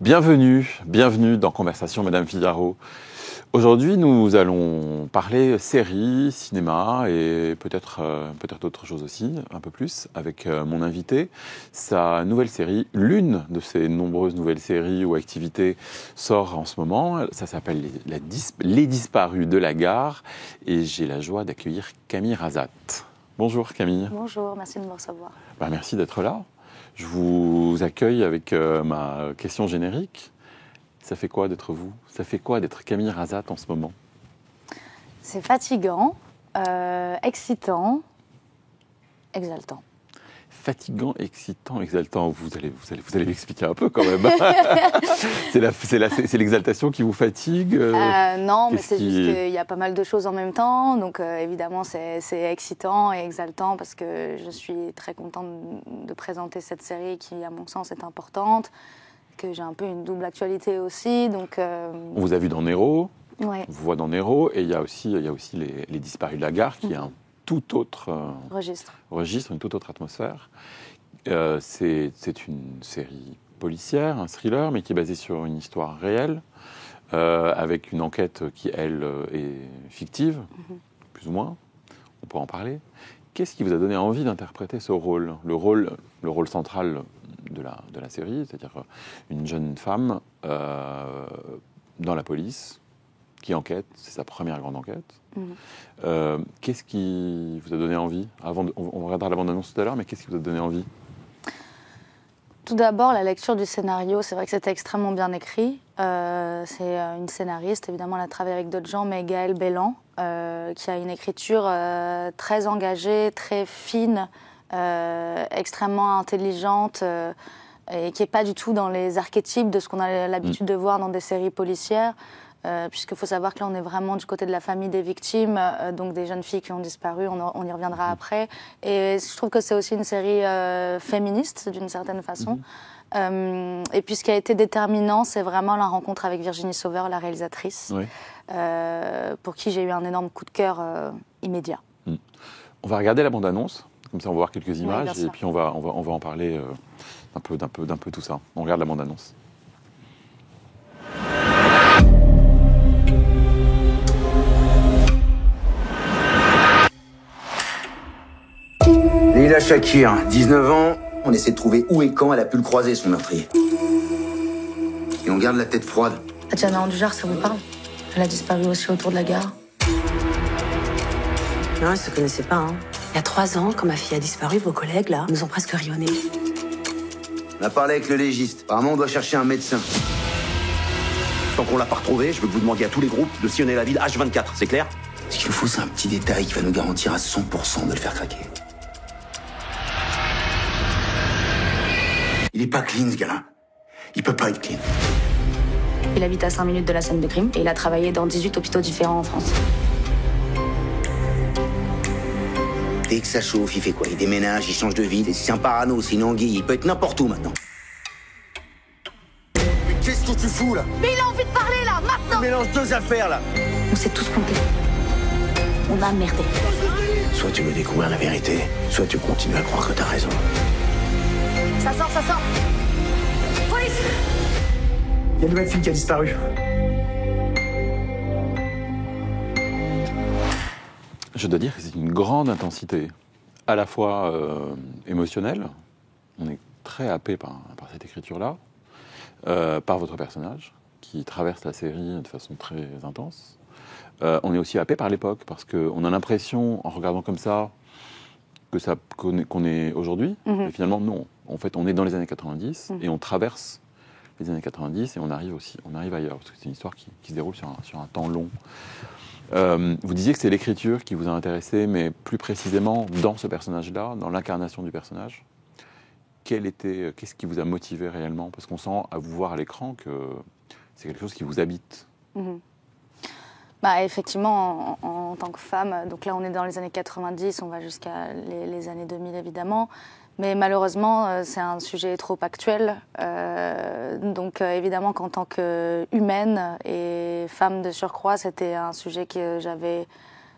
Bienvenue dans Conversation Madame Figaro. Aujourd'hui, nous allons parler séries, cinéma et peut-être autre chose aussi, un peu plus, avec mon invité. Sa nouvelle série, l'une de ses nombreuses nouvelles séries ou activités sort en ce moment. Ça s'appelle Les Disparus de la Gare et j'ai la joie d'accueillir Camille Razat. Bonjour Camille. Bonjour, merci de me recevoir. Merci d'être là. Je vous accueille avec ma question générique. Ça fait quoi d'être vous ? Ça fait quoi d'être Camille Razat en ce moment ? C'est fatigant, excitant, exaltant. Fatigant, excitant, exaltant. Vous allez m'expliquer un peu quand même. C'est l'exaltation qui vous fatigue Non, mais c'est juste qu'il y a pas mal de choses en même temps. Donc évidemment, c'est excitant et exaltant parce que je suis très contente de présenter cette série qui, à mon sens, est importante. Que j'ai un peu une double actualité aussi. Donc, On vous a vu dans Nero. Ouais. On vous voit dans Nero. Et il y a aussi les Disparus de la Gare qui est un tout autre registre, une toute autre atmosphère. C'est une série policière, un thriller, mais qui est basée sur une histoire réelle, avec une enquête qui, elle, est fictive, plus ou moins. On pourra en parler. Qu'est-ce qui vous a donné envie d'interpréter ce rôle ? Le rôle central de la série, c'est-à-dire une jeune femme dans la police qui enquête, c'est sa première grande enquête. Qu'est-ce qui vous a donné envie ? On regardera la bande-annonce tout à l'heure, mais qu'est-ce qui vous a donné envie ? Tout d'abord, la lecture du scénario, c'est vrai que c'était extrêmement bien écrit. C'est une scénariste, évidemment, elle a travaillé avec d'autres gens, mais Gaëlle Bellan, qui a une écriture très engagée, très fine, extrêmement intelligente, et qui n'est pas du tout dans les archétypes de ce qu'on a l'habitude de voir dans des séries policières. Puisqu'il faut savoir que là, on est vraiment du côté de la famille des victimes, donc des jeunes filles qui ont disparu, on y reviendra après. Et je trouve que c'est aussi une série féministe, d'une certaine façon. Et puis ce qui a été déterminant, c'est vraiment la rencontre avec Virginie Sauveur, la réalisatrice, pour qui j'ai eu un énorme coup de cœur immédiat. On va regarder la bande-annonce, comme ça on va voir quelques images, et puis on va en parler d'un peu tout ça. On regarde la bande-annonce. Leila Shakir, 19 ans, on essaie de trouver où et quand elle a pu le croiser, son meurtrier. Et on garde la tête froide. Tatiana Andujar, ça vous parle ? Elle a disparu aussi autour de la gare. Non, ils se connaissaient pas, hein. Il y a 3 ans, quand ma fille a disparu, vos collègues, là, nous ont presque rayonnés. On a parlé avec le légiste. Apparemment, on doit chercher un médecin. Tant qu'on l'a pas retrouvé, je veux que vous demandiez à tous les groupes de sillonner la ville H24, c'est clair ? Ce qu'il nous faut, c'est un petit détail qui va nous garantir à 100% de le faire craquer. Il est pas clean, ce gars-là. Il peut pas être clean. Il habite à 5 minutes de la scène de crime et il a travaillé dans 18 hôpitaux différents en France. Dès que ça chauffe, il fait quoi ? Il déménage, il change de ville. C'est un parano, c'est une anguille. Il peut être n'importe où maintenant. Mais qu'est-ce que tu fous là ? Mais il a envie de parler là, maintenant ! Mélange deux affaires là. On s'est tous plantés. On a merdé. Soit tu veux découvrir la vérité, soit tu continues à croire que t'as raison. Ça sort. Police ! Il y a une nouvelle fille qui a disparu. Je dois dire que c'est une grande intensité, à la fois émotionnelle, on est très happé par cette écriture-là, par votre personnage, qui traverse la série de façon très intense. On est aussi happé par l'époque, parce qu'on a l'impression, en regardant comme ça, qu'on est aujourd'hui, mais finalement non. En fait, on est dans les années 90, et on traverse les années 90, et on arrive ailleurs, parce que c'est une histoire qui se déroule sur un temps long. Vous disiez que c'est l'écriture qui vous a intéressé, mais plus précisément dans ce personnage-là, dans l'incarnation du personnage. Qu'est-ce qui vous a motivé réellement ? Parce qu'on sent à vous voir à l'écran que c'est quelque chose qui vous habite. Effectivement, en tant que femme, donc là on est dans les années 90, on va jusqu'à les années 2000 évidemment, mais malheureusement c'est un sujet trop actuel, donc évidemment qu'en tant qu'humaine et femme de surcroît, c'était un sujet que j'avais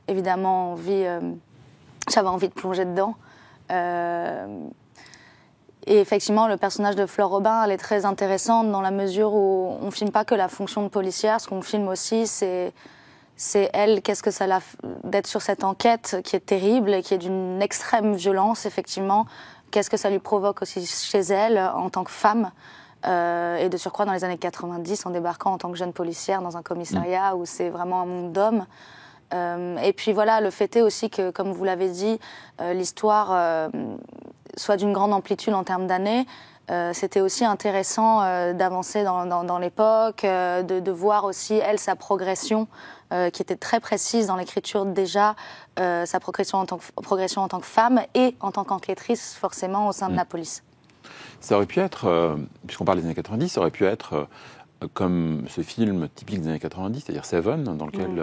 évidemment envie de plonger dedans. Et effectivement, le personnage de Flore Robin, elle est très intéressante dans la mesure où on ne filme pas que la fonction de policière. Ce qu'on filme aussi, c'est elle, qu'est-ce que ça l'a d'être sur cette enquête qui est terrible et qui est d'une extrême violence, effectivement. Qu'est-ce que ça lui provoque aussi chez elle en tant que femme et de surcroît dans les années 90 en débarquant en tant que jeune policière dans un commissariat où c'est vraiment un monde d'hommes. Et puis voilà, le fait est aussi que, comme vous l'avez dit, l'histoire soit d'une grande amplitude en termes d'années. C'était aussi intéressant d'avancer dans l'époque, de voir aussi, elle, sa progression, qui était très précise dans l'écriture déjà, sa progression en tant que femme et en tant qu'enquêtrice, forcément, au sein de la police. Ça aurait pu être, puisqu'on parle des années 90, ça aurait pu être comme ce film typique des années 90, c'est-à-dire Seven, dans lequel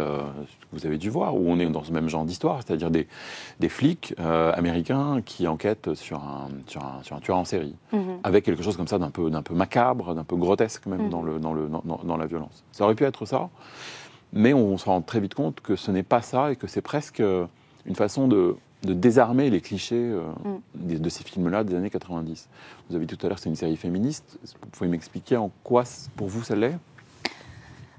vous avez dû voir, où on est dans ce même genre d'histoire, c'est-à-dire des flics américains qui enquêtent sur un tueur en série, avec quelque chose comme ça d'un peu macabre, d'un peu grotesque même dans la violence. Ça aurait pu être ça, mais on se rend très vite compte que ce n'est pas ça et que c'est presque une façon de désarmer les clichés de ces films-là des années 90. Vous avez dit tout à l'heure que c'est une série féministe. Vous pouvez m'expliquer en quoi, pour vous, ça l'est ?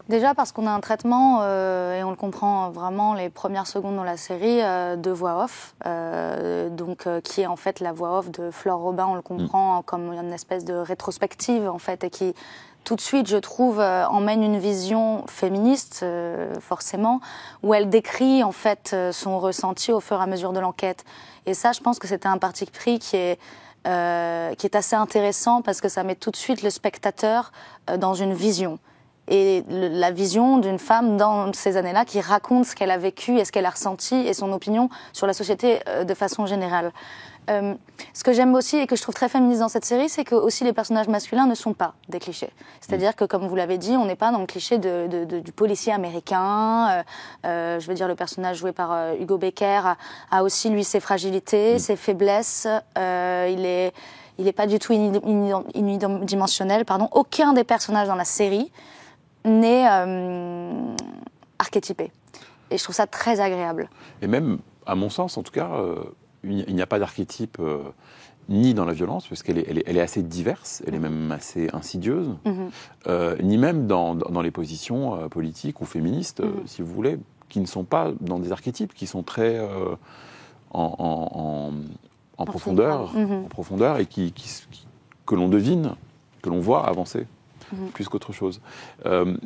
Déjà parce qu'on a un traitement, et on le comprend vraiment les premières secondes dans la série, de voix off, qui est en fait la voix off de Flore Robin, on le comprend comme une espèce de rétrospective, en fait, et qui, tout de suite, je trouve, emmène une vision féministe, forcément, où elle décrit, en fait, son ressenti au fur et à mesure de l'enquête. Et ça, je pense que c'était un parti pris qui est assez intéressant parce que ça met tout de suite le spectateur dans une vision. Et la vision d'une femme dans ces années-là qui raconte ce qu'elle a vécu et ce qu'elle a ressenti et son opinion sur la société de façon générale. Ce que j'aime aussi et que je trouve très féministe dans cette série, c'est que aussi les personnages masculins ne sont pas des clichés. C'est-à-dire que, comme vous l'avez dit, on n'est pas dans le cliché du policier américain. Je veux dire, le personnage joué par Hugo Becker a aussi, lui, ses fragilités, ses faiblesses. Il est pas du tout unidimensionnel. Aucun des personnages dans la série n'est archétypé. Et je trouve ça très agréable. Et même, à mon sens, en tout cas, il n'y a pas d'archétype ni dans la violence, parce qu'elle est assez diverse, elle est même assez insidieuse, ni même dans les positions politiques ou féministes, si vous voulez, qui ne sont pas dans des archétypes, qui sont très en profondeur, et que l'on devine, que l'on voit avancer. Plus qu'autre chose.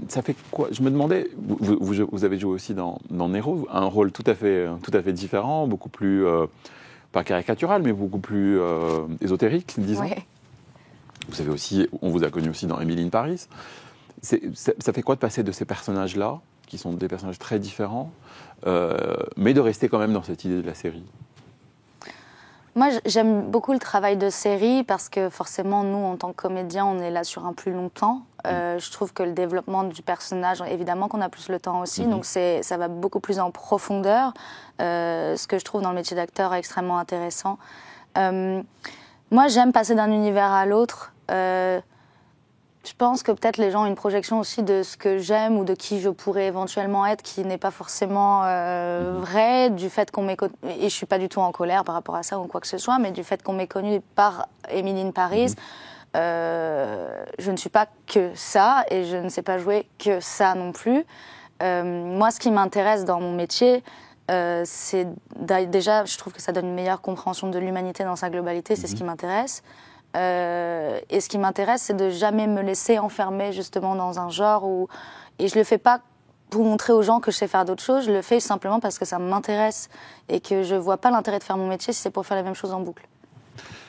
Ça fait quoi ? Je me demandais, vous avez joué aussi dans Nero, un rôle tout à fait différent, beaucoup plus, pas caricatural, mais beaucoup plus ésotérique, disons. Ouais. On vous a connu aussi dans Emily in Paris. Ça fait quoi de passer de ces personnages-là, qui sont des personnages très différents, mais de rester quand même dans cette idée de la série ? Moi, j'aime beaucoup le travail de série parce que forcément, nous, en tant que comédiens, on est là sur un plus long temps. Je trouve que le développement du personnage, évidemment qu'on a plus le temps aussi, donc ça va beaucoup plus en profondeur, ce que je trouve dans le métier d'acteur extrêmement intéressant. Moi, j'aime passer d'un univers à l'autre. Je pense que peut-être les gens ont une projection aussi de ce que j'aime ou de qui je pourrais éventuellement être, qui n'est pas forcément vrai, du fait qu'on m'ait connu, et je suis pas du tout en colère par rapport à ça ou quoi que ce soit, mais du fait qu'on m'ait connue par Emily in Paris, je ne suis pas que ça, et je ne sais pas jouer que ça non plus. Moi, ce qui m'intéresse dans mon métier, c'est déjà, je trouve que ça donne une meilleure compréhension de l'humanité dans sa globalité, c'est ce qui m'intéresse. Et ce qui m'intéresse, c'est de jamais me laisser enfermer justement dans un genre et je le fais pas pour montrer aux gens que je sais faire d'autres choses, je le fais simplement parce que ça m'intéresse et que je vois pas l'intérêt de faire mon métier si c'est pour faire la même chose en boucle.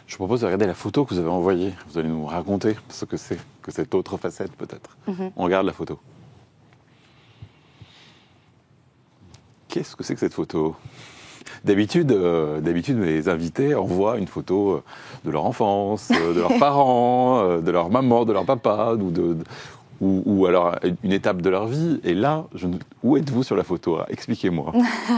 Je vous propose de regarder la photo que vous avez envoyée. Vous allez nous raconter ce que c'est que cette autre facette peut-être. On regarde la photo. Qu'est-ce que c'est que cette photo ? D'habitude, mes invités envoient une photo de leur enfance, de leurs parents, de leur maman, de leur papa, ou alors une étape de leur vie. Et là, Où êtes-vous sur la photo? Expliquez-moi.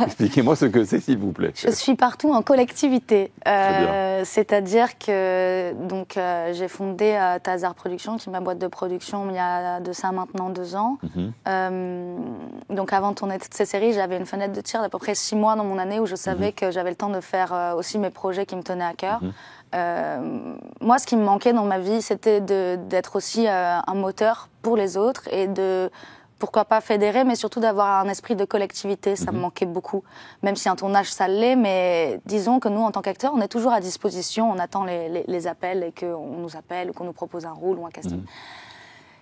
Expliquez-moi ce que c'est, s'il vous plaît. Je suis partout en collectivité. Très C'est-à-dire que j'ai fondé Tazar Productions, qui est ma boîte de production, il y a de ça maintenant 2 ans. Donc avant de tourner toutes ces séries, j'avais une fenêtre de tir d'à peu près 6 mois dans mon année où je savais que j'avais le temps de faire aussi mes projets qui me tenaient à cœur. Moi, ce qui me manquait dans ma vie, c'était d'être aussi un moteur pour les autres et de, pourquoi pas fédérer, mais surtout d'avoir un esprit de collectivité. Ça me manquait beaucoup. Même si un tournage, ça l'est, mais disons que nous, en tant qu'acteurs, on est toujours à disposition. On attend les appels et qu'on nous appelle ou qu'on nous propose un rôle ou un casting.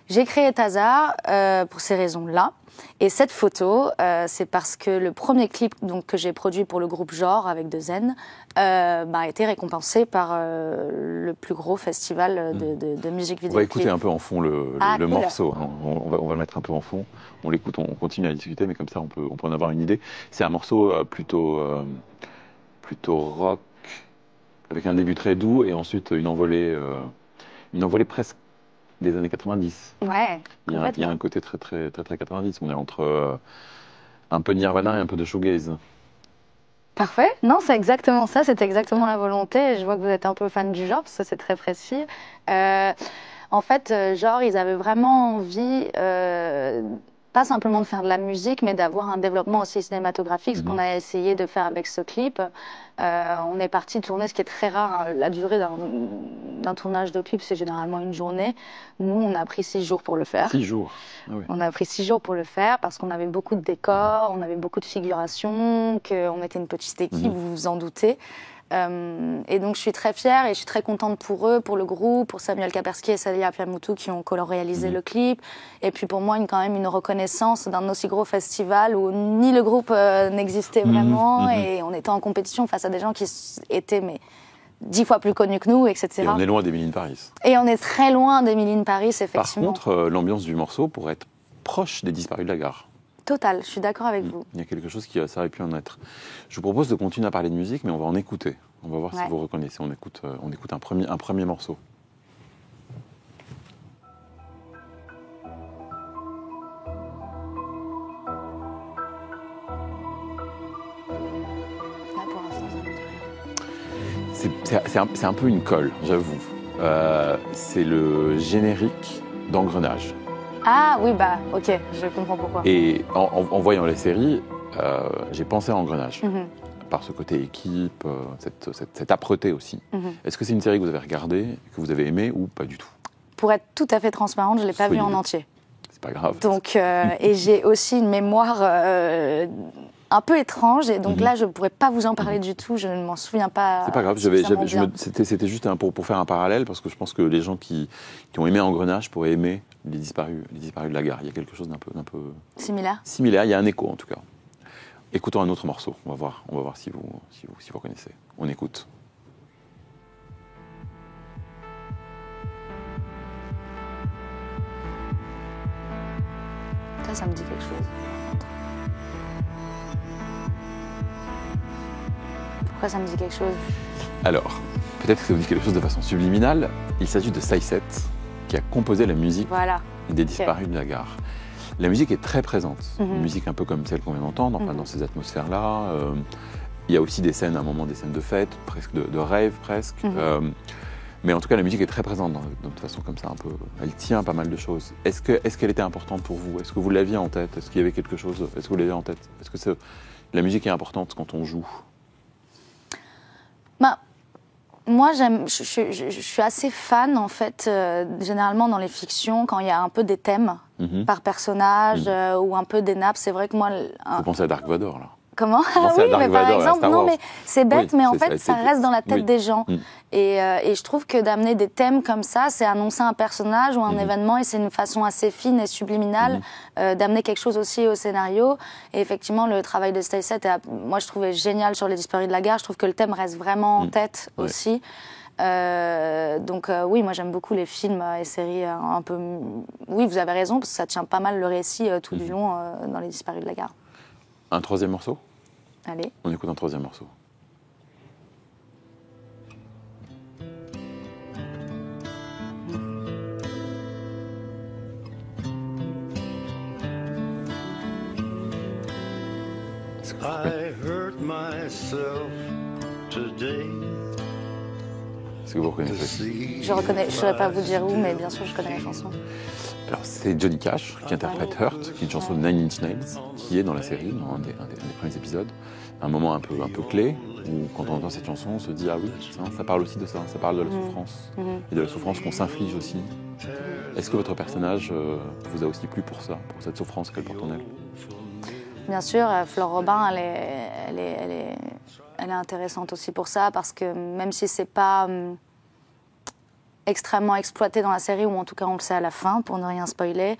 J'ai créé Tazar pour ces raisons-là. Et cette photo, c'est parce que le premier clip que j'ai produit pour le groupe Genre, avec 2 N, a été récompensé par le plus gros festival de musique vidéo. On va écouter un peu en fond le cool. morceau. On va le mettre un peu en fond. On l'écoute, on continue à discuter, mais comme ça, on peut en avoir une idée. C'est un morceau plutôt rock, avec un début très doux et ensuite une envolée presque des années 90. Ouais, il y a un côté très 90. On est entre un peu de Nirvana et un peu de shoegaze. Parfait. Non, c'est exactement ça. C'est exactement la volonté. Je vois que vous êtes un peu fan du genre, parce que c'est très précis. En fait, genre, ils avaient vraiment envie, pas simplement de faire de la musique, mais d'avoir un développement aussi cinématographique, ce qu'on a essayé de faire avec ce clip. On est parti tourner, ce qui est très rare, la durée d'un tournage de clip, c'est généralement une journée. Nous, on a pris 6 jours pour le faire. 6 jours. Ah oui. On a pris 6 jours pour le faire parce qu'on avait beaucoup de décors, on avait beaucoup de figurations, qu'on était une petite équipe, vous vous en doutez. Et donc je suis très fière et je suis très contente pour eux, pour le groupe, pour Samuel Kapersky et Salia Piamoutou qui ont co-réalisé le clip. Et puis pour moi, quand même une reconnaissance d'un aussi gros festival où ni le groupe n'existait vraiment et on était en compétition face à des gens qui étaient 10 fois plus connus que nous, etc. Et on est loin d'Emily in Paris. Et on est très loin d'Emily in Paris, effectivement. Par contre, l'ambiance du morceau pourrait être proche des Disparus de la gare. Total, je suis d'accord avec vous. Il y a quelque chose qui ça aurait pu en être. Je vous propose de continuer à parler de musique, mais on va en écouter. On va voir si vous reconnaissez. On écoute un premier morceau. Là, pour l'instant, ça me dit rien. C'est un peu une colle, j'avoue. C'est le générique d'Engrenage. Ah oui, ok, je comprends pourquoi. Et en voyant la série, j'ai pensé à Engrenage. Par ce côté équipe, cette âpreté aussi. Est-ce que c'est une série que vous avez regardée, que vous avez aimée ou pas du tout? Pour être tout à fait transparente, je ne l'ai pas vue en entier. C'est pas grave. Donc, et j'ai aussi une mémoire un peu étrange, et donc là, je ne pourrais pas vous en parler du tout, je ne m'en souviens pas. C'est pas grave, c'était juste pour faire un parallèle, parce que je pense que les gens qui ont aimé Engrenage pourraient aimer les disparus de la gare. Il y a quelque chose d'un peu similaire. Similaire, il y a un écho en tout cas. Écoutons un autre morceau, on va voir si vous connaissez. On écoute. Ça me dit quelque chose. Pourquoi ça me dit quelque chose? Alors, peut-être que ça vous dit quelque chose de façon subliminale. Il s'agit de Saïset, qui a composé la musique des Disparus de la gare. La musique est très présente, une musique un peu comme celle qu'on vient d'entendre, dans ces atmosphères-là. Il y a aussi des scènes, à un moment, des scènes de fête, presque de rêve, presque. Mais en tout cas, la musique est très présente de façon comme ça, un peu. Elle tient pas mal de choses. Est-ce qu'elle était importante pour vous? Est-ce que vous l'aviez en tête? Est-ce qu'il y avait quelque chose? Est-ce que vous l'aviez en tête? Est-ce que la musique est importante quand on joue? Moi, je suis assez fan, en fait, généralement dans les fictions, quand il y a un peu des thèmes par personnage ou un peu des nappes. C'est vrai que moi... Vous pensez à Dark Vador, là? Comment? Oui, mais par exemple, non, mais c'est bête, mais en fait, ça reste dans la tête des gens. Et je trouve que d'amener des thèmes comme ça, c'est annoncer un personnage ou un événement, et c'est une façon assez fine et subliminale d'amener quelque chose aussi au scénario. Et effectivement, le travail de Saïset, moi, je trouvais génial sur les Disparus de la gare. Je trouve que le thème reste vraiment en tête aussi. Donc oui, moi j'aime beaucoup les films et séries un peu... Oui, vous avez raison, parce que ça tient pas mal le récit tout du long dans les Disparus de la gare. Un troisième morceau? Allez. On écoute un troisième morceau. Est-ce que vous reconnaissez? Je reconnais, je ne saurais pas vous dire où, mais bien sûr, je connais la chanson. Alors, c'est Johnny Cash qui interprète Hurt, qui est une chanson de Nine Inch Nails, qui est dans la série, dans un des premiers épisodes. Un moment un peu clé, où quand on entend cette chanson, on se dit « Ah oui, ça parle aussi de ça, ça parle de la souffrance. Et de la souffrance qu'on s'inflige aussi. » Est-ce que votre personnage vous a aussi plu pour ça, pour cette souffrance qu'elle porte en elle? Bien sûr, Flore Robin, elle est intéressante aussi pour ça, parce que même si c'est pas extrêmement exploité dans la série, ou en tout cas on le sait à la fin, pour ne rien spoiler,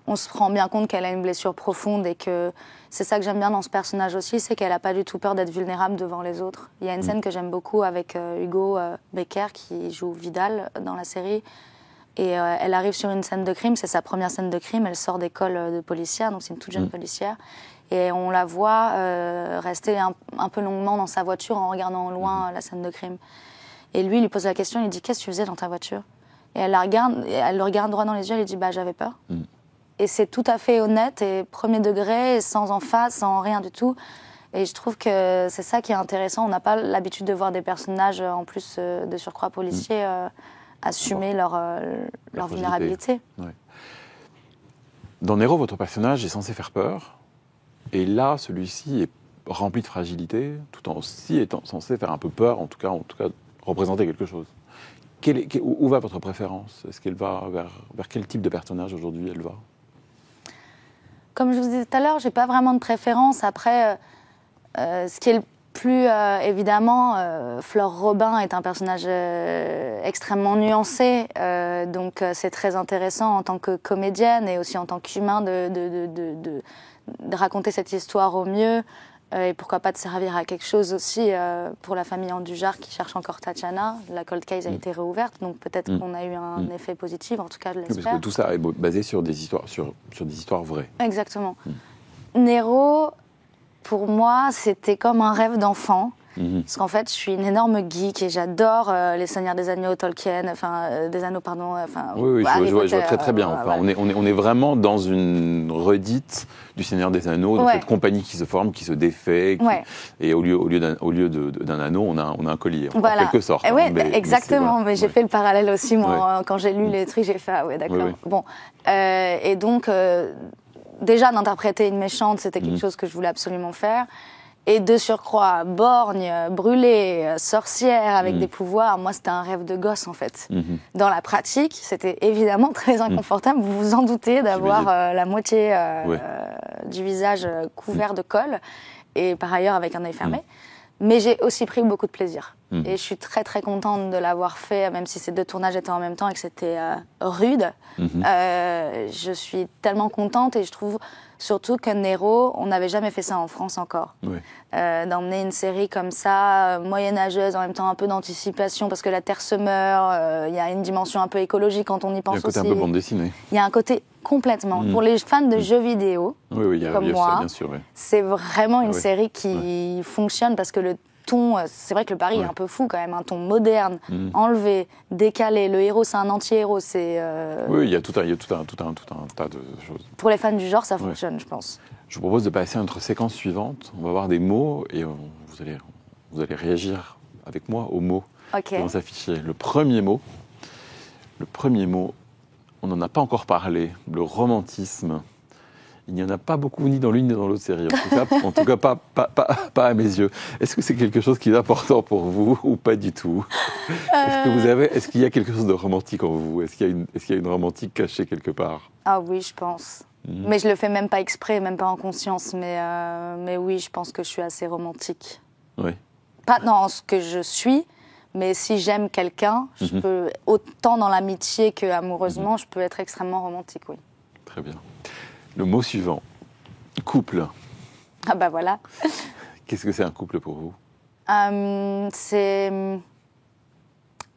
on se rend bien compte qu'elle a une blessure profonde et que c'est ça que j'aime bien dans ce personnage aussi, c'est qu'elle n'a pas du tout peur d'être vulnérable devant les autres. Il y a une scène que j'aime beaucoup avec Hugo Becker qui joue Vidal dans la série. Et elle arrive sur une scène de crime, c'est sa première scène de crime, elle sort d'école de policière, donc c'est une toute jeune policière. Et on la voit rester un peu longuement dans sa voiture en regardant au loin la scène de crime. Et lui pose la question, il lui dit « Qu'est-ce que tu faisais dans ta voiture ?» Et elle le regarde droit dans les yeux, elle lui dit « Bah, j'avais peur. » Et c'est tout à fait honnête et premier degré, sans emphase, sans rien du tout. Et je trouve que c'est ça qui est intéressant. On n'a pas l'habitude de voir des personnages, en plus de surcroît policiers, assumer leur vulnérabilité. Ouais. Dans Nero, votre personnage est censé faire peur. Et là, celui-ci est rempli de fragilité, tout en aussi étant censé faire un peu peur, en tout cas représenter quelque chose. Où va votre préférence? Est-ce qu'elle va vers quel type de personnage aujourd'hui elle va? Comme je vous disais tout à l'heure, j'ai pas vraiment de préférence. Après, ce qui est le plus évidemment, Flore Robin est un personnage extrêmement nuancé, donc c'est très intéressant en tant que comédienne et aussi en tant qu'humain de raconter cette histoire au mieux. Et pourquoi pas de servir à quelque chose aussi pour la famille Andujar qui cherche encore Tatiana. La cold case a été réouverte, donc peut-être qu'on a eu un effet positif, en tout cas je l'espère. Parce que tout ça est basé sur des histoires, sur des histoires vraies. Exactement. Nero, pour moi, c'était comme un rêve d'enfant. Parce qu'en fait, je suis une énorme geek et j'adore les Seigneurs des Anneaux, Tolkien, des Anneaux, pardon. Oui, je vois très bien. Enfin, voilà. on est vraiment dans une redite du Seigneur des Anneaux, de cette compagnie qui se forme, qui se défait, et au lieu d'un anneau, on a un collier, en quelque sorte. Oui, exactement. Mais j'ai fait le parallèle aussi, moi, quand j'ai lu les trucs, j'ai fait, ah ouais, d'accord. Bon. Et donc, déjà, d'interpréter une méchante, c'était quelque chose que je voulais absolument faire. Et de surcroît, borgne, brûlée, sorcière avec des pouvoirs, moi c'était un rêve de gosse en fait. Dans la pratique, c'était évidemment très inconfortable, vous vous en doutez, d'avoir la moitié du visage couvert de colle, et par ailleurs avec un œil fermé. Mais j'ai aussi pris beaucoup de plaisir. Et je suis très très contente de l'avoir fait, même si ces deux tournages étaient en même temps et que c'était rude. Je suis tellement contente et je trouve surtout que Nero, on n'avait jamais fait ça en France encore. D'emmener une série comme ça, moyenâgeuse, en même temps un peu d'anticipation, parce que la Terre se meurt, il y a une dimension un peu écologique quand on y pense aussi. Il y a un côté un peu bande dessinée. Il y a un côté complètement. Pour les fans de jeux vidéo, comme moi, bien sûr, c'est vraiment une série qui fonctionne parce que le ton, c'est vrai que le pari est un peu fou quand même, un ton moderne, enlevé, décalé. Le héros, c'est un anti-héros. Oui, il y a tout un tas de choses. Pour les fans du genre, ça fonctionne, je pense. Je vous propose de passer à notre séquence suivante. On va voir des mots et vous allez réagir avec moi aux mots qui vont s'afficher. Le premier mot, on n'en a pas encore parlé, le romantisme. Il n'y en a pas beaucoup, ni dans l'une ni dans l'autre série. En tout cas pas à mes yeux. Est-ce que c'est quelque chose qui est important pour vous ou pas du tout? Est-ce qu'il y a quelque chose de romantique en vous? Est-ce qu'il y a une romantique cachée quelque part? Ah oui, je pense. Mais je le fais même pas exprès, même pas en conscience. Mais oui, je pense que je suis assez romantique. Oui. Pas dans ce que je suis, mais si j'aime quelqu'un, je peux, autant dans l'amitié qu'amoureusement, je peux être extrêmement romantique, oui. Très bien. Le mot suivant, couple. Ah bah voilà. Qu'est-ce que c'est un couple pour vous? C'est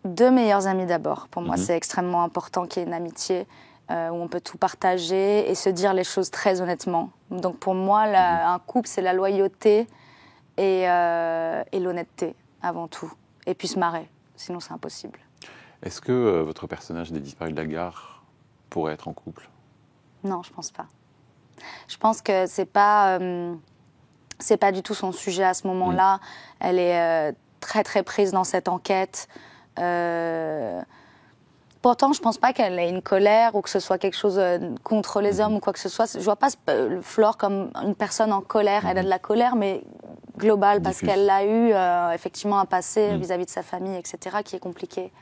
deux meilleurs amis d'abord. Pour moi, c'est extrêmement important qu'il y ait une amitié où on peut tout partager et se dire les choses très honnêtement. Donc pour moi, un couple, c'est la loyauté et l'honnêteté avant tout. Et puis se marrer, sinon c'est impossible. Est-ce que votre personnage des Disparus de la gare pourrait être en couple? Non, je pense pas. Je pense que c'est pas C'est pas du tout son sujet à ce moment-là. Elle est très très prise dans cette enquête. Pourtant, je pense pas qu'elle ait une colère ou que ce soit quelque chose contre les hommes ou quoi que ce soit. Je vois pas Flore comme une personne en colère. Elle a de la colère, mais globale, parce qu'elle a eu effectivement un passé vis-à-vis de sa famille, etc., qui est compliqué.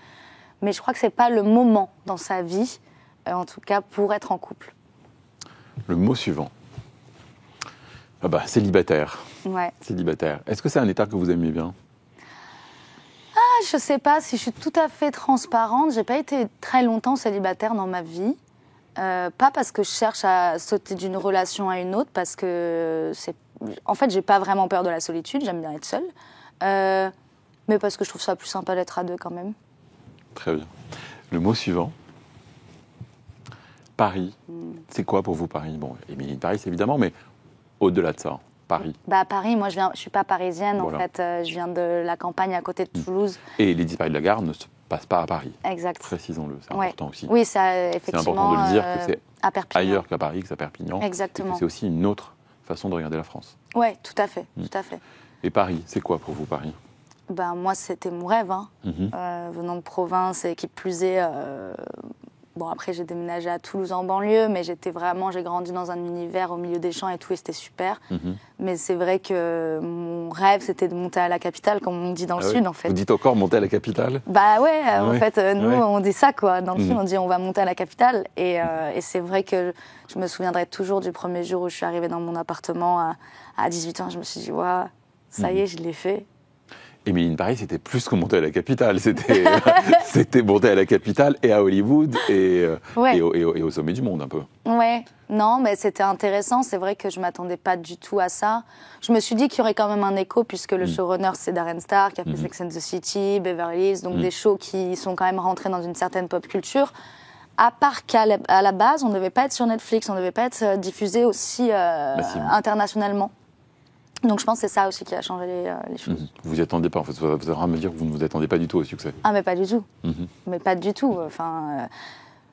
Mais je crois que c'est pas le moment dans sa vie, en tout cas, pour être en couple. Le mot suivant. Ah bah, célibataire. Ouais. Célibataire. Est-ce que c'est un état que vous aimez bien? Je sais pas si je suis tout à fait transparente. J'ai pas été très longtemps célibataire dans ma vie. Pas parce que je cherche à sauter d'une relation à une autre, parce que en fait, j'ai pas vraiment peur de la solitude. J'aime bien être seule. Mais parce que je trouve ça plus sympa d'être à deux quand même. Très bien. Le mot suivant. Paris. C'est quoi pour vous Paris? Bon, Émilie de Paris évidemment, mais au-delà de ça. Paris. Bah, Paris, moi je suis pas parisienne, voilà. En fait, je viens de la campagne à côté de Toulouse. Et les disparus de la gare ne se passent pas à Paris. Exact. Précisons-le, c'est important aussi. Oui, c'est effectivement. C'est important de le dire que c'est à Perpignan. Ailleurs qu'à Paris, que c'est à Perpignan. Exactement. Et que c'est aussi une autre façon de regarder la France. Oui, tout à fait, tout à fait. Et Paris, c'est quoi pour vous Paris? Ben, moi, c'était mon rêve, venant de province et qui plus est. Bon, après, j'ai déménagé à Toulouse en banlieue, mais j'ai grandi dans un univers au milieu des champs et tout, et c'était super. Mais c'est vrai que mon rêve, c'était de monter à la capitale, comme on dit dans le Sud, en fait. Vous dites encore monter à la capitale? Bah ouais, en fait, nous, on dit ça, quoi. Dans le Sud, on dit on va monter à la capitale. Et c'est vrai que je me souviendrai toujours du premier jour où je suis arrivée dans mon appartement à 18 ans. Je me suis dit, waouh, ça y est, je l'ai fait. Émilie de Paris, c'était plus que monter à la capitale. C'était monter à la capitale et à Hollywood et au sommet du monde, un peu. Ouais, non, mais c'était intéressant. C'est vrai que je ne m'attendais pas du tout à ça. Je me suis dit qu'il y aurait quand même un écho, puisque le showrunner, c'est Darren Star, qui a fait Sex and the City, Beverly Hills, donc des shows qui sont quand même rentrés dans une certaine pop culture. À part qu'à la base, on ne devait pas être sur Netflix, on ne devait pas être diffusé aussi internationalement. Donc je pense que c'est ça aussi qui a changé les choses. Vous n'y attendez pas, en fait. Vous avez à me dire que vous ne vous attendez pas du tout au succès. Ah, mais pas du tout. Mais pas du tout. Enfin,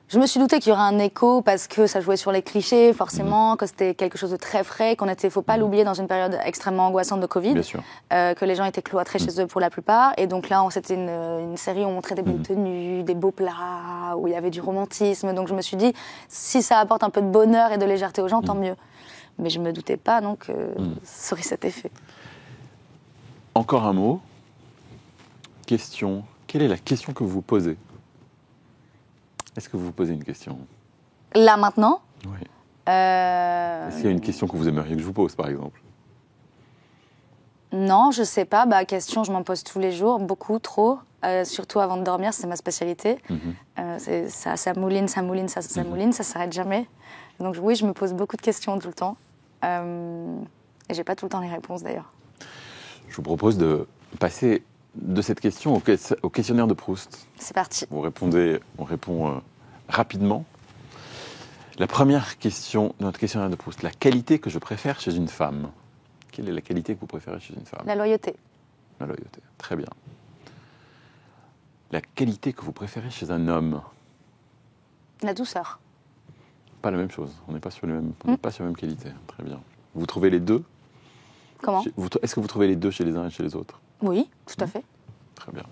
je me suis doutée qu'il y aurait un écho parce que ça jouait sur les clichés, forcément, que c'était quelque chose de très frais, faut pas l'oublier, dans une période extrêmement angoissante de Covid. Bien sûr. Que les gens étaient cloîtrés chez eux pour la plupart. Et donc là, c'était une série où on montrait des belles tenues, des beaux plats, où il y avait du romantisme. Donc je me suis dit, si ça apporte un peu de bonheur et de légèreté aux gens, tant mieux. Mais je ne me doutais pas, donc, ça aurait cet effet. Encore un mot. Question. Quelle est la question que vous vous posez? Est-ce que vous vous posez une question? Là, maintenant? Oui. Est-ce qu'il y a une question que vous aimeriez que je vous pose, par exemple? Non, je ne sais pas. Question, je m'en pose tous les jours, beaucoup, trop. Surtout avant de dormir, c'est ma spécialité. Ça mouline, ça mouline, ça mouline, ça ne s'arrête jamais. Donc oui, je me pose beaucoup de questions tout le temps. Et j'ai pas tout le temps les réponses d'ailleurs. Je vous propose de passer de cette question au questionnaire de Proust. C'est parti. On répond rapidement. La première question de notre questionnaire de Proust, la qualité que je préfère chez une femme. Quelle est la qualité que vous préférez chez une femme? La loyauté. La loyauté, très bien. La qualité que vous préférez chez un homme? La douceur. Pas la même chose, on n'est pas sur la même qualité. Très bien. Vous trouvez les deux? Comment? Est-ce que vous trouvez les deux chez les uns et chez les autres? Oui, tout à fait. Très bien.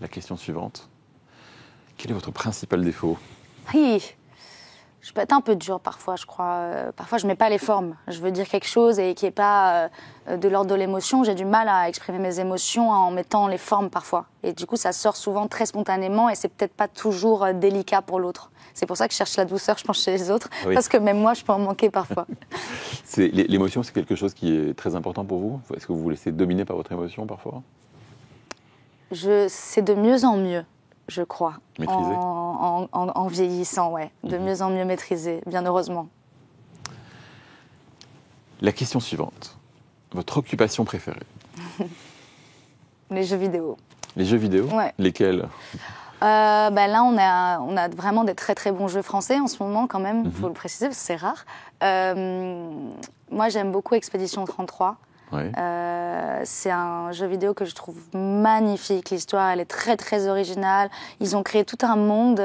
La question suivante. Quel est votre principal défaut? Oui. Je peux être un peu dure parfois, je crois. Parfois, je ne mets pas les formes. Je veux dire quelque chose et qui n'est pas de l'ordre de l'émotion. J'ai du mal à exprimer mes émotions en mettant les formes parfois. Et du coup, ça sort souvent très spontanément et c'est peut-être pas toujours délicat pour l'autre. C'est pour ça que je cherche la douceur, je pense, chez les autres. Oui. Parce que même moi, je peux en manquer parfois. L'émotion, c'est quelque chose qui est très important pour vous? Est-ce que vous vous laissez dominer par votre émotion parfois? C'est de mieux en mieux, je crois. Maîtrisé? En vieillissant, ouais. De mieux en mieux maîtrisé, bien heureusement. La question suivante. Votre occupation préférée? Les jeux vidéo. Les jeux vidéo? Ouais. Lesquels? Là, on a vraiment des très très bons jeux français en ce moment quand même, il faut le préciser, parce que c'est rare. Moi, j'aime beaucoup Expédition 33. Ouais. C'est un jeu vidéo que je trouve magnifique. L'histoire, elle est très très originale. Ils ont créé tout un monde.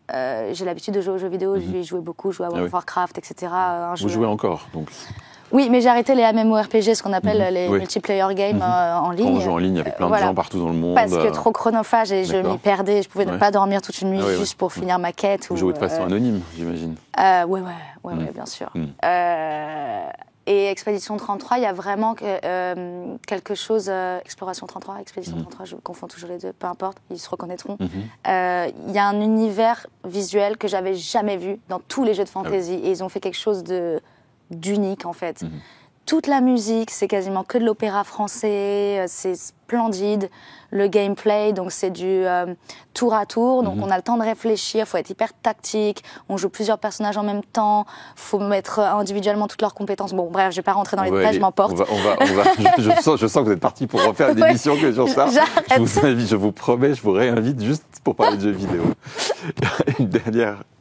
J'ai l'habitude de jouer aux jeux vidéo, j'y jouais beaucoup, je jouais à World of Warcraft, etc. Vous jouez encore, donc? Oui, mais j'ai arrêté les MMORPG, ce qu'on appelle les Oui. multiplayer games en ligne. Quand on joue en ligne avec plein de gens partout dans le monde. Parce que trop chronophage et je D'accord. m'y perdais. Je pouvais ne Ouais. pas dormir toute une nuit Ah oui, juste pour finir ma quête. Vous jouez de façon anonyme, j'imagine. Ouais, bien sûr. Et Expédition 33, il y a vraiment quelque chose... Exploration 33, Expédition 33, je confonds toujours les deux, peu importe, ils se reconnaîtront. Il y a un univers visuel que j'avais jamais vu dans tous les jeux de fantasy. Et ils ont fait quelque chose d'unique, en fait. Toute la musique, c'est quasiment que de l'opéra français, c'est splendide. Le gameplay, donc c'est du tour à tour, donc on a le temps de réfléchir, il faut être hyper tactique, on joue plusieurs personnages en même temps, il faut mettre individuellement toutes leurs compétences. Bon, bref, je vais pas rentrer dans les détails, je m'emporte. Je sens que vous êtes parti pour refaire une émission que sur ça. Je vous promets, je vous réinvite juste pour parler de jeux vidéo. Une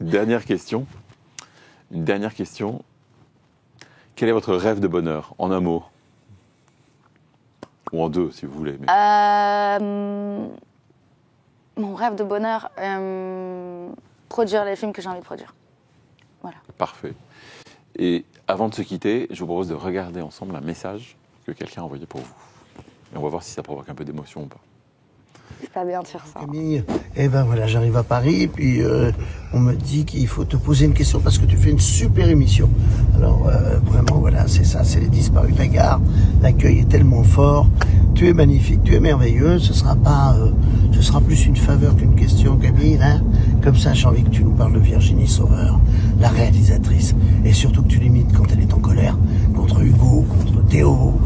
dernière question. Quel est votre rêve de bonheur, en un mot? Ou en deux, si vous voulez. Mais... Mon rêve de bonheur, produire les films que j'ai envie de produire. Voilà. Parfait. Et avant de se quitter, je vous propose de regarder ensemble un message que quelqu'un a envoyé pour vous. Et on va voir si ça provoque un peu d'émotion ou pas. C'est pas bien de faire ça. Camille, voilà, j'arrive à Paris, puis on me dit qu'il faut te poser une question parce que tu fais une super émission. Alors vraiment, voilà, c'est ça, c'est les disparus de la gare. L'accueil est tellement fort. Tu es magnifique, tu es merveilleuse. Ce sera plus une faveur qu'une question, Camille. Hein. Comme ça, j'ai envie que tu nous parles de Virginie Sauveur, la réalisatrice, et surtout que tu l'imites quand elle est en colère contre Hugo, contre Théo,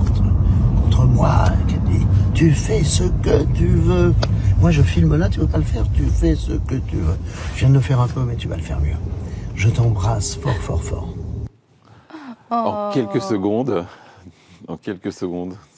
contre moi, qui dit tu fais ce que tu veux. Moi je filme là, tu veux pas le faire, tu fais ce que tu veux. Je viens de le faire un peu, mais tu vas le faire mieux. Je t'embrasse fort, fort, fort. En quelques secondes,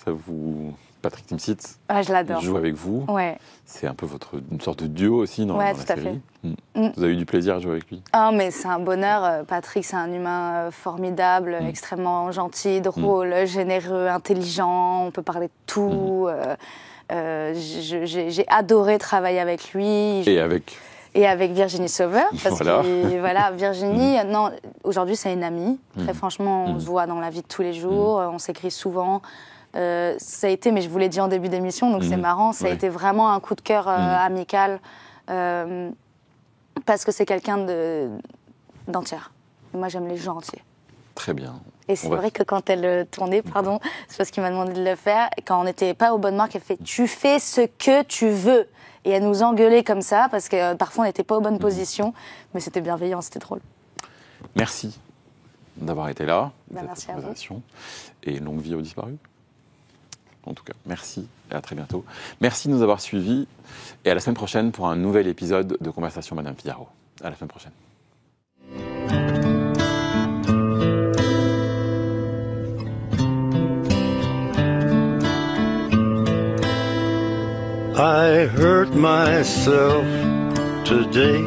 ça vous... Patrick Timsit Je l'adore. joue avec vous. Ouais. C'est un peu une sorte de duo aussi dans la tout à série. fait. Vous avez eu du plaisir à jouer avec lui? Mais c'est un bonheur. Patrick, c'est un humain formidable, extrêmement gentil, drôle, généreux, intelligent. On peut parler de tout. J'ai adoré travailler avec lui. Et avec Virginie Sauveur. Parce que Virginie, aujourd'hui, c'est une amie. Très franchement, on se voit dans la vie de tous les jours. On s'écrit souvent. Ça a été, mais je vous l'ai dit en début d'émission, donc c'est marrant, ça a été vraiment un coup de cœur amical, parce que c'est quelqu'un d'entière. Moi, j'aime les gens entiers. Très bien. Et c'est vrai que quand elle tournait, c'est parce qu'il m'a demandé de le faire, et quand on n'était pas aux bonnes marques, elle fait « tu fais ce que tu veux ». Et elle nous engueulait comme ça, parce que parfois on n'était pas aux bonnes positions, mais c'était bienveillant, c'était drôle. Merci d'avoir été là. Merci à vous. Et longue vie aux disparus. En tout cas, merci et à très bientôt. Merci de nous avoir suivis et à la semaine prochaine pour un nouvel épisode de Conversation Madame Figaro. À la semaine prochaine. I hurt myself today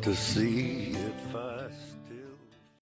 to see